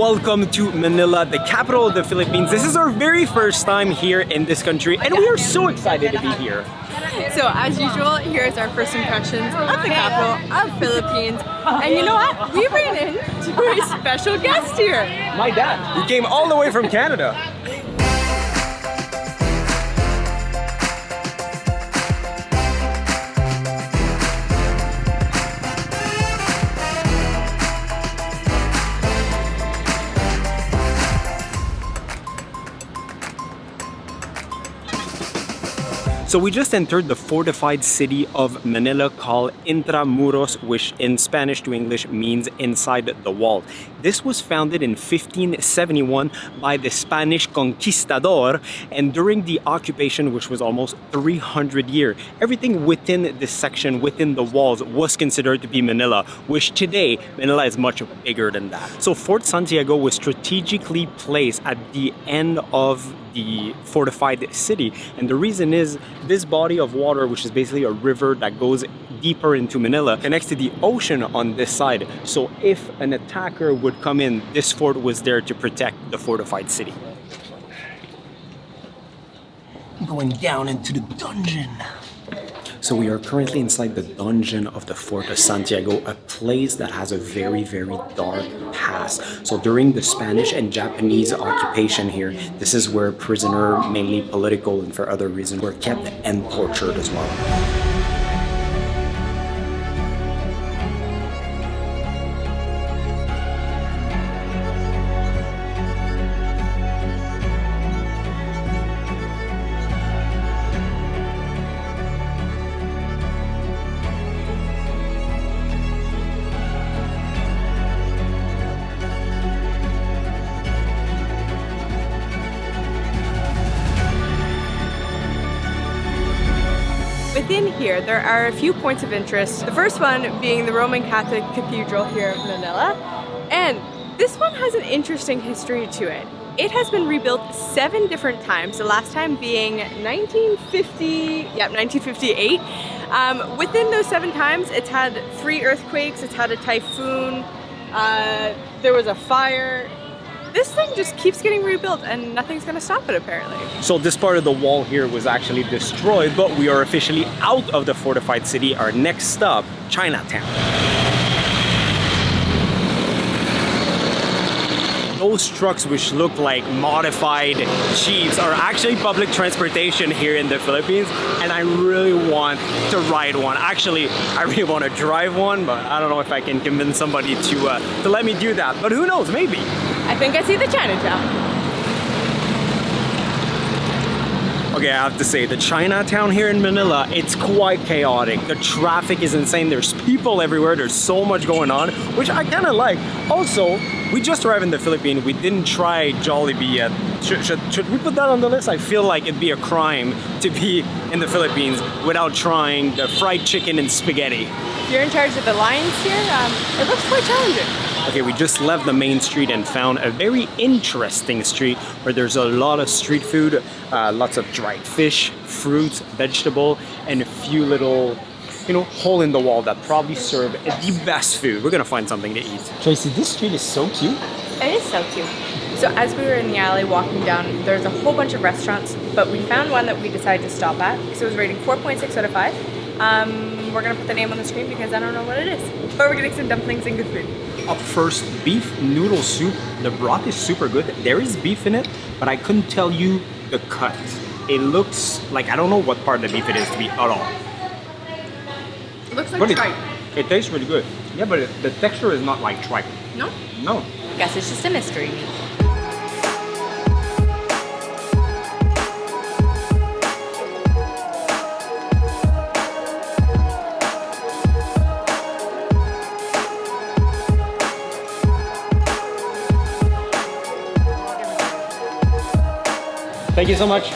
Welcome to Manila, the capital of the Philippines. This is our very first time here in this country, and we are so excited to be here. So as usual, here's our first impressions of the capital of Philippines. And you know what? We ran into a special guest here. My dad. He came all the way from Canada. So we just entered the fortified city of Manila called Intramuros, which in Spanish to English means inside the wall. This was founded in 1571 by the Spanish conquistador, and during the occupation, which was almost 300 years, everything within this section, within the walls, was considered to be Manila, which today, Manila is much bigger than that. So Fort Santiago was strategically placed at the end of the fortified city, and the reason is this body of water, which is basically a river that goes deeper into Manila, connects to the ocean on this side. So if an attacker would come in, this fort was there to protect the fortified city. Going down into the dungeon. So we are currently inside the dungeon of the Fort of Santiago, a place that has a very, very dark past. So during the Spanish and Japanese occupation here, this is where prisoners, mainly political and for other reasons, were kept and tortured as well. Within here, there are a few points of interest. The first one being the Roman Catholic Cathedral here of Manila. And this one has an interesting history to it. It has been rebuilt 7 different times, the last time being 1958. Within those 7 times, it's had 3 earthquakes, it's had a typhoon, there was a fire. This thing just keeps getting rebuilt and nothing's gonna stop it apparently. So this part of the wall here was actually destroyed, but we are officially out of the fortified city. Our next stop, Chinatown. Those trucks which look like modified jeeps are actually public transportation here in the Philippines, and I really want to ride one. Actually, I really want to drive one, but I don't know if I can convince somebody to let me do that. But who knows, maybe. I think I see the Chinatown. Okay, I have to say, the Chinatown here in Manila, it's quite chaotic. The traffic is insane. There's people everywhere. There's so much going on, which I kind of like. Also, we just arrived in the Philippines. We didn't try Jollibee yet. Should we put that on the list? I feel like it'd be a crime to be in the Philippines without trying the fried chicken and spaghetti. If you're in charge of the lines here, it looks quite challenging. Okay, we just left the main street and found a very interesting street where there's a lot of street food, lots of dried fish, fruits, vegetable, and a few little, hole in the wall that probably serve the best food. We're gonna find something to eat. Tracy, this street is so cute. It is so cute. So as we were in the alley walking down, there's a whole bunch of restaurants, but we found one that we decided to stop at because it was rating 4.6 out of 5. We're gonna put the name on the screen because I don't know what it is. But we're getting some dumplings and good food. Up first, beef noodle soup. The broth is super good. There is beef in it, but I couldn't tell you the cut. It looks like, I don't know what part of the beef it is to be at all. It looks like tripe. It tastes really good. Yeah, but the texture is not like tripe. No? No. Guess it's just a mystery. Thank you so much.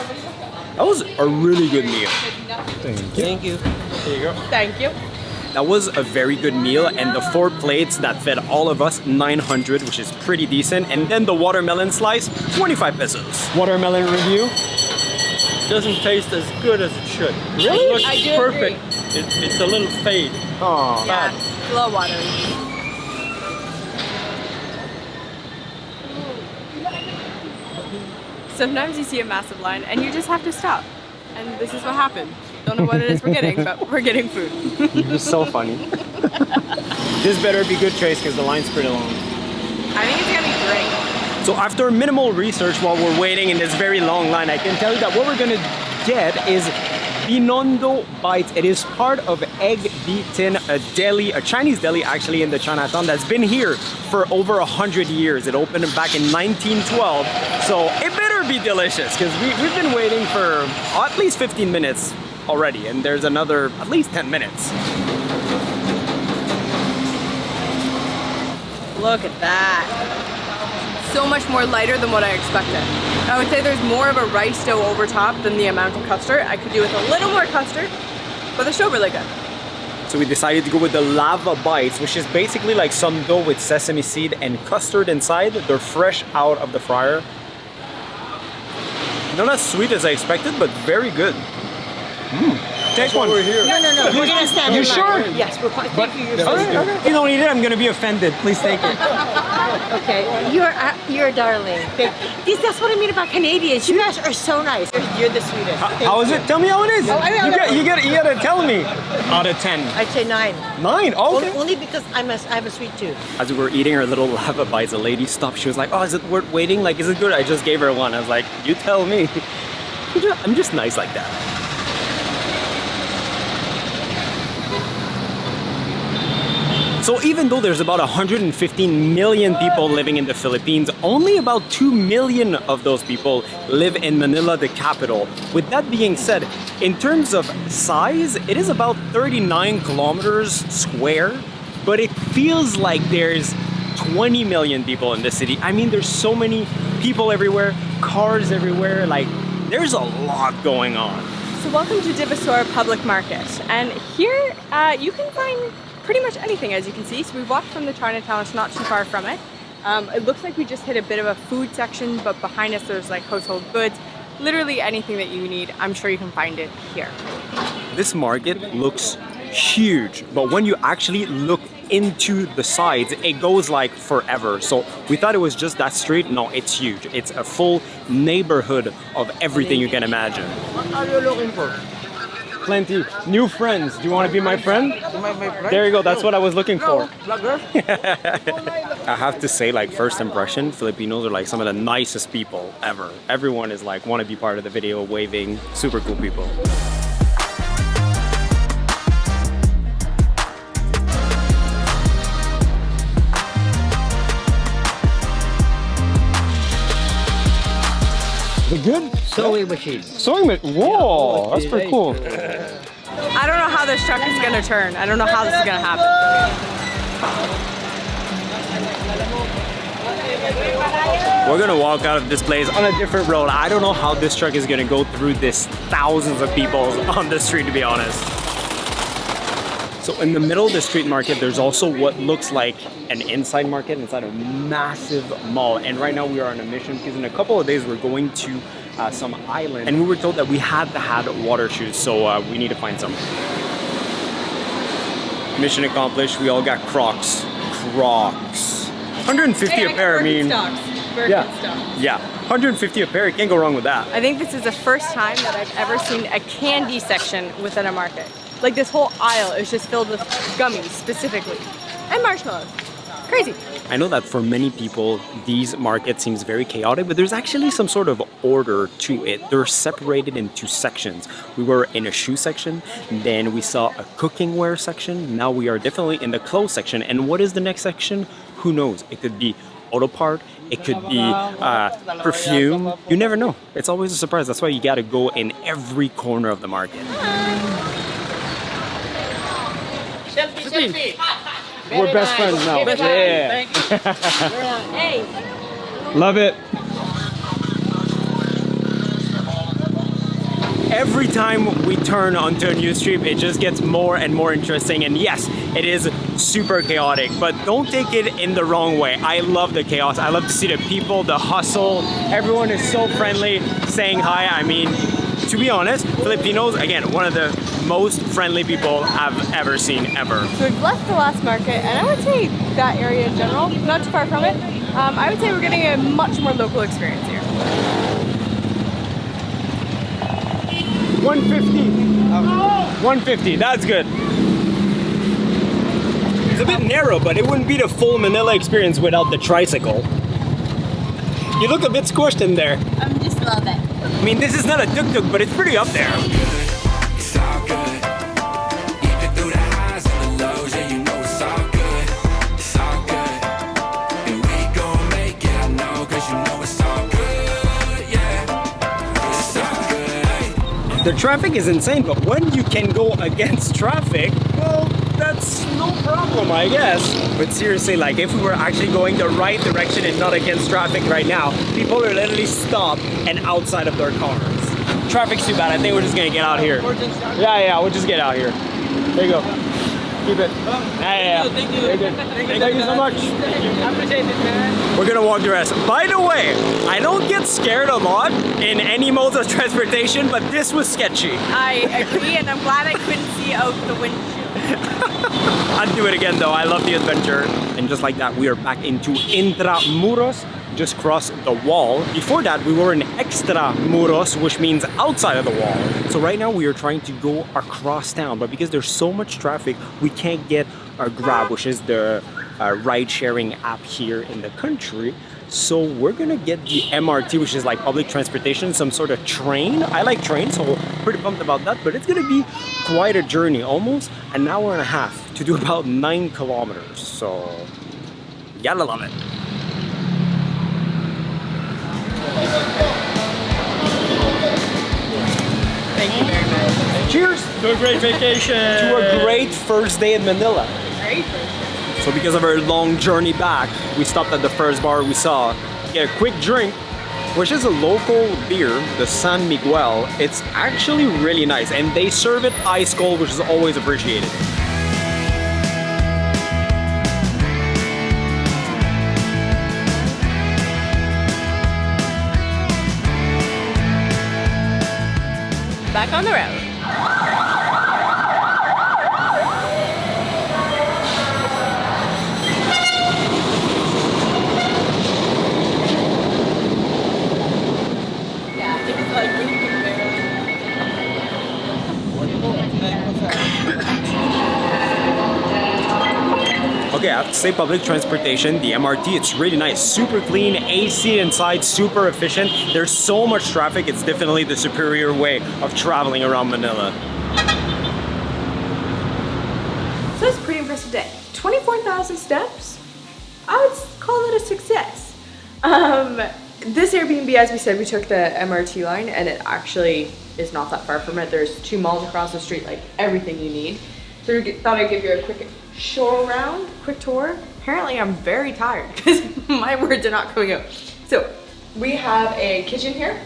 That was a really good meal. Thank you. There you go. Thank you. That was a very good meal, and the 4 plates that fed all of us, 900, which is pretty decent. And then the watermelon slice, 25 pesos. Watermelon review? Doesn't taste as good as it should. Really? It looks I do perfect. agree. It's a little fade. Oh. Yeah, it's a little watery. Sometimes you see a massive line and you just have to stop. And this is what happened. Don't know what it is we're getting, but we're getting food. You're so funny. This better be good, Trace, because the line's pretty long. I think it's gonna be great. So after minimal research while we're waiting in this very long line, I can tell you that what we're gonna get is Binondo Bites. It is part of Egg Beaten, a deli, a Chinese deli actually in the Chinatown that's been here for over 100 years. It opened back in 1912, so it better be delicious because we've been waiting for at least 15 minutes already, and there's another at least 10 minutes. Look at that. So much more lighter than what I expected. I would say there's more of a rice dough over top than the amount of custard. I could do with a little more custard, but they're still really good. So we decided to go with the lava bites, which is basically like some dough with sesame seed and custard inside. They're fresh out of the fryer. Not as sweet as I expected, but very good. Take one. We're here. No. We're gonna stand You in line. sure? Yes, we're fine. Thank you. Okay. If you don't eat it, I'm gonna be offended. Please take it. Okay, you're a darling. That's what I mean about Canadians. You guys are so nice. You're the sweetest. How is it? Tell me how it is. You gotta tell me. Out of 10. I'd say 9. 9. Okay. Only because I have a sweet tooth. As we were eating our little lava bites, a lady stopped. She was like, "Oh, is it worth waiting? Like, is it good?" I just gave her one. I was like, "You tell me." I'm just nice like that. So even though there's about 115 million people living in the Philippines, only about 2 million of those people live in Manila, the capital. With that being said, in terms of size, it is about 39 kilometers square, but it feels like there's 20 million people in the city. I mean, there's so many people everywhere, cars everywhere, like there's a lot going on. So welcome to Divisoria Public Market. And here you can find pretty much anything, as you can see. So we walked from the Chinatown, it's not too far from it. It looks like we just hit a bit of a food section, but behind us there's like household goods. Literally anything that you need, I'm sure you can find it here. This market looks huge, but when you actually look into the sides, it goes like forever. So we thought it was just that street. No, it's huge. It's a full neighborhood of everything you can imagine. What are you looking for? Plenty. New friends. Do you want to be my friend? My friend? There you go. That's what I was looking for. Vlogger? I have to say, like, first impression, Filipinos are like some of the nicest people ever. Everyone is like, want to be part of the video, waving, super cool people. Is it good? Sewing machine. Sewing machine. Whoa, that's pretty cool. I don't know how this truck is gonna turn. I don't know how this is gonna happen. We're gonna walk out of this place on a different road. I don't know how this truck is gonna go through this thousands of people on the street, to be honest. So in the middle of the street market, there's also what looks like an inside market inside a massive mall. And right now we are on a mission because in a couple of days we're going to some island. And we were told that we had to have water shoes, so we need to find some. Mission accomplished. We all got Crocs. Crocs. 150 a pair, I mean. Yeah, 150 a pair, you can't go wrong with that. I think this is the first time that I've ever seen a candy section within a market. Like this whole aisle is just filled with gummies specifically. And marshmallows. Crazy. I know that for many people, these markets seems very chaotic, but there's actually some sort of order to it. They're separated into sections. We were in a shoe section, then we saw a cooking wear section. Now we are definitely in the clothes section. And what is the next section? Who knows? It could be auto part, it could be perfume. You never know. It's always a surprise. That's why you gotta go in every corner of the market. Selfie. We're best friends now. Yeah. Hey. Love it. Every time we turn onto a new street, it just gets more and more interesting. And yes, it is super chaotic, but don't take it in the wrong way. I love the chaos. I love to see the people, the hustle. Everyone is so friendly, saying hi. I mean, to be honest, Filipinos, again, one of the most friendly people I've ever seen, ever. So we've left the last market, and I would say that area in general, not too far from it, I would say we're getting a much more local experience here. 150. 150, that's good. It's a bit narrow, but it wouldn't be the full Manila experience without the tricycle. You look a bit squished in there. I just love it. I mean, this is not a tuk-tuk, but it's pretty up there. It's all good. Even through the highs and the lows, yeah, you know it's all good. It's all good. And we gon' make it, I know, cause you know it's all good, yeah. It's all good. The traffic is insane, but when you can go against traffic, well, that's no problem, I guess. But seriously, like, if we were actually going the right direction and not against traffic right now, people are literally stopped and outside of their cars. Traffic's too bad. I think we're just gonna get out here. Yeah, we'll just get out here. There you go. Keep it. Yeah. Thank you. Very good. Thank you so much. I appreciate it, man. We're gonna walk the rest. By the way, I don't get scared a lot in any modes of transportation, but this was sketchy. I agree, and I'm glad I couldn't see out the windshield. I'd do it again though, I love the adventure. And just like that, we are back into Intramuros, just crossed the wall. Before that, we were in Extramuros, which means outside of the wall. So right now we are trying to go across town, but because there's so much traffic, we can't get our Grab, which is the ride-sharing app here in the country. So we're gonna get the MRT, which is like public transportation, some sort of train. I like trains, so pretty pumped about that, but it's gonna be quite a journey, almost an hour and a half to do about 9 kilometers. So, you gotta love it. Thank you very much. Cheers To a great vacation. to a great first day in Manila. Great. So because of our long journey back, we stopped at the first bar we saw to get a quick drink, which is a local beer, the San Miguel. It's actually really nice, and they serve it ice cold, which is always appreciated. Back on the road. Okay, I have to say public transportation, the MRT, it's really nice. Super clean, AC inside, super efficient. There's so much traffic, it's definitely the superior way of traveling around Manila. So it's a pretty impressive day. 24,000 steps? I would call it a success. This Airbnb, as we said, we took the MRT line, and it actually is not that far from it. There's 2 malls across the street, like everything you need. So we thought I'd give you a quick show around, quick tour. Apparently I'm very tired because my words are not coming out. So we have a kitchen here,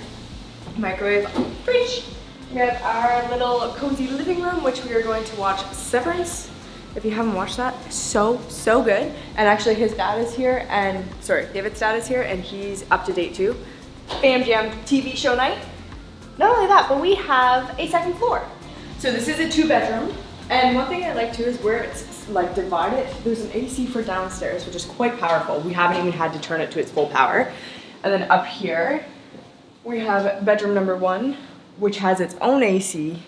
microwave, fridge. We have our little cozy living room, which we are going to watch Severance. If you haven't watched that, so good. And actually his dad is here, and David's dad is here, and he's up to date too. Bam Jam TV show night. Not only that, but we have a 2nd floor. So this is a 2-bedroom. And one thing I like too is where it's like divided, there's an AC for downstairs, which is quite powerful. We haven't even had to turn it to its full power. And then up here, we have bedroom number 1, which has its own AC.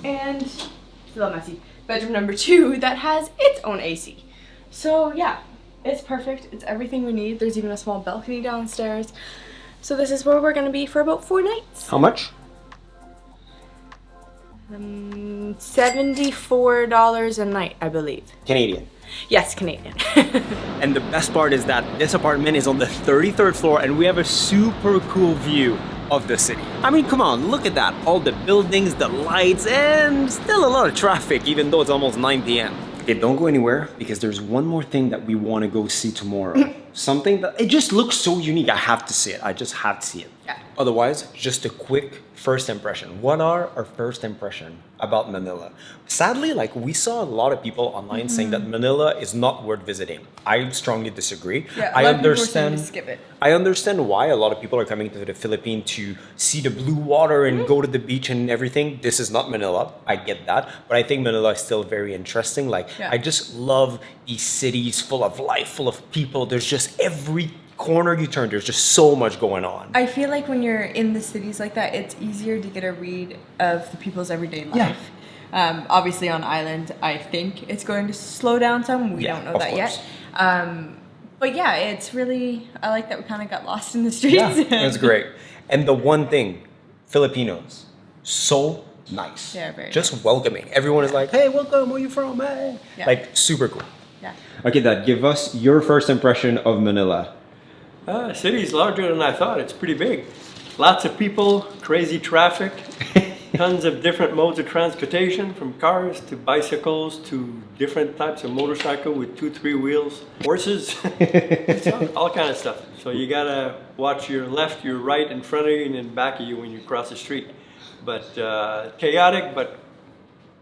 And it's a little messy. Bedroom number 2 that has its own AC. So yeah, it's perfect. It's everything we need. There's even a small balcony downstairs. So this is where we're gonna be for about 4 nights. How much? $74 a night, I believe. Canadian. Yes, Canadian. And the best part is that this apartment is on the 33rd floor, and we have a super cool view of the city. I mean, come on, look at that. All the buildings, the lights, and still a lot of traffic, even though it's almost 9 p.m. Okay, don't go anywhere, because there's one more thing that we want to go see tomorrow. Something that, it just looks so unique. I have to see it. I just have to see it. Yeah. Otherwise, just a quick first impression. What are our first impression about Manila? Sadly, like we saw a lot of people online saying that Manila is not worth visiting. I strongly disagree. Yeah, I a lot of people were saying to understand. skip it. I understand why a lot of people are coming to the Philippines to see the blue water and go to the beach and everything. This is not Manila. I get that, but I think Manila is still very interesting. Like Yeah. I just love these cities full of life, full of people. There's just every corner you turn, there's just so much going on. I feel like when you're in the cities like that, it's easier to get a read of the people's everyday Yeah. life. Obviously on island, I think it's going to slow down some. We Yeah, don't know of that course. yet. But yeah, it's really, I like that we kind of got lost in the streets. Yeah, it's great. And the one thing, Filipinos, so nice. Yeah, very just welcoming. Everyone is like, hey, welcome, where you from? Hey. Yeah. Like, super cool. Yeah. Okay, Dad, give us your first impression of Manila. City's larger than I thought. It's pretty big. Lots of people, crazy traffic, tons of different modes of transportation, from cars to bicycles to different types of motorcycle with 2-3 wheels, horses, it's all kind of stuff. So you gotta watch your left, your right, in front of you, and in back of you when you cross the street. But chaotic, but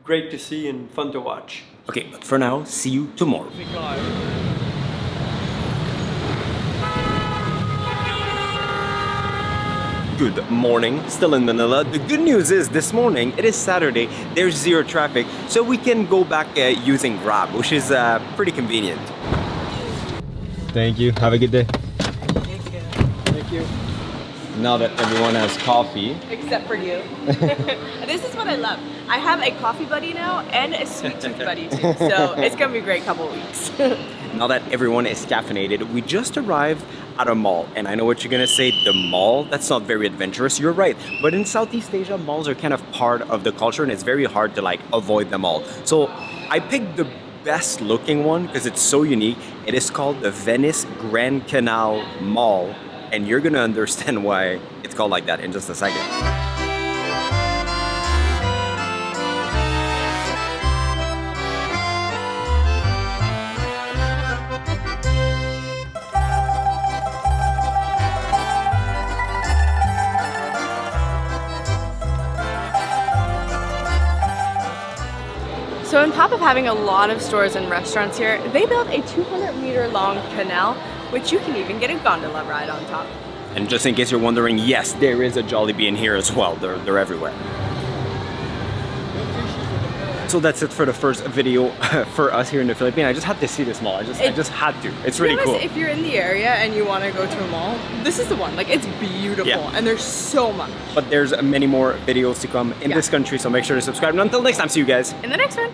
great to see and fun to watch. Okay, but for now, see you tomorrow. Good morning, still in Manila. The good news is this morning, it is Saturday, there's zero traffic, so we can go back using Grab, which is pretty convenient. Thank you, have a good day. Thank you. Now that everyone has coffee, Except for you. This is what I love. I have a coffee buddy now and a sweet tooth buddy too. So it's gonna be a great couple weeks. now that everyone is caffeinated, we just arrived at a mall. And I know what you're gonna say, the mall, that's not very adventurous. You're right. But in Southeast Asia, malls are kind of part of the culture and it's very hard to like avoid them all. So I picked the best looking one because it's so unique. It is called the Venice Grand Canal Mall. And you're gonna understand why it's called like that in just a second. So on top of having a lot of stores and restaurants here, they built a 200-meter long canal, which you can even get a gondola ride on top. And just in case you're wondering, yes, there is a Jollibee in here as well. They're everywhere. So that's it for the first video for us here in the Philippines. I just had to see this mall. I just had to. It's really cool. If you're in the area and you want to go to a mall, this is the one. Like, it's beautiful, Yeah. and there's so much. But there's many more videos to come in this country, so make sure to subscribe. And until next time, see you guys. In the next one.